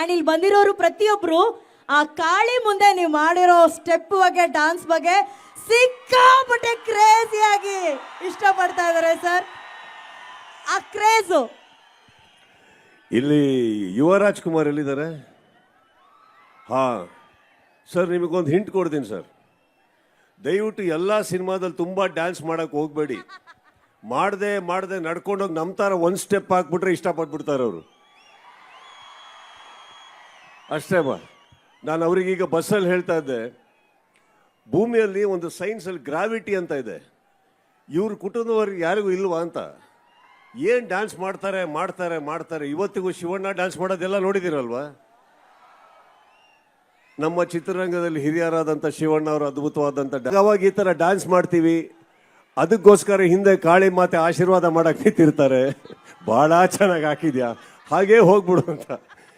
And ಇಲ್ಲಿ ಬಂದಿರೋರು ಪ್ರತಿಯೊಬ್ಬರು ಆ ಕಾಳಿ ಮುಂದೆ ನೀವು ಮಾಡಿರೋ ಸ್ಟೆಪ್ ಬಗ್ಗೆ ಡಾನ್ಸ್ ಬಗ್ಗೆ ಸಿಕ್ಕಾಪಟ್ಟೆ ಕ್ರೇಜಿಯಾಗಿ ಇಷ್ಟಪಡ್ತಾ ಇದ್ದಾರೆ ಸರ್. ಆ ಕ್ರೇಜು ಇಲ್ಲಿ ಯುವ ರಾಜ್ಕುಮಾರ್ ಎಲ್ಲಿದ್ದಾರೆ? ಹಾ ಸರ್, ನಿಮಗೊಂದು ಹಿಂಟ್ ಕೊಡ್ತೀನಿ ಸರ್. ದಯವಿಟ್ಟು ಎಲ್ಲ ಸಿನಿಮಾದಲ್ಲಿ ತುಂಬ ಡ್ಯಾನ್ಸ್ ಮಾಡೋಕ್ಕೆ ಹೋಗಬೇಡಿ. ಮಾಡದೆ ನಡ್ಕೊಂಡೋಗಿ ನಮ್ಮ ಥರ ಒಂದು ಸ್ಟೆಪ್ ಹಾಕ್ಬಿಟ್ರೆ ಇಷ್ಟಪಟ್ಬಿಡ್ತಾರೆ ಅವರು. ಅಷ್ಟೇ ಬಾ. ನಾನು ಅವ್ರಿಗೀಗ ಬಸ್ಸಲ್ಲಿ ಹೇಳ್ತಾ ಇದ್ದೆ, ಭೂಮಿಯಲ್ಲಿ ಒಂದು ಸೈನ್ಸಲ್ಲಿ ಗ್ರಾವಿಟಿ ಅಂತ ಇದೆ, ಇವ್ರ ಕುಟುಂಬದವ್ರಿಗೆ ಯಾರಿಗೂ ಇಲ್ವಾ ಅಂತ. ಏನು ಡ್ಯಾನ್ಸ್ ಮಾಡ್ತಾರೆ. ಇವತ್ತಿಗೂ ಶಿವಣ್ಣ ಡ್ಯಾನ್ಸ್ ಮಾಡೋದೆಲ್ಲ ನೋಡಿದಿರಲ್ವಾ? ನಮ್ಮ ಚಿತ್ರರಂಗದಲ್ಲಿ ಹಿರಿಯರಾದಂಥ ಶಿವಣ್ಣ ಅವರು ಅದ್ಭುತವಾದಂಥ ಅವಾಗ ಈ ಥರ ಡ್ಯಾನ್ಸ್ ಮಾಡ್ತೀವಿ, ಅದಕ್ಕೋಸ್ಕರ ಹಿಂದೆ ಕಾಳಿ ಮಾತೆ ಆಶೀರ್ವಾದ ಮಾಡಕ್ಕೆ ನಿಂತಿರ್ತಾರೆ. ಭಾಳ ಚೆನ್ನಾಗಿ ಹಾಕಿದ್ಯಾ, ಹಾಗೇ ಹೋಗ್ಬಿಡು ಅಂತ.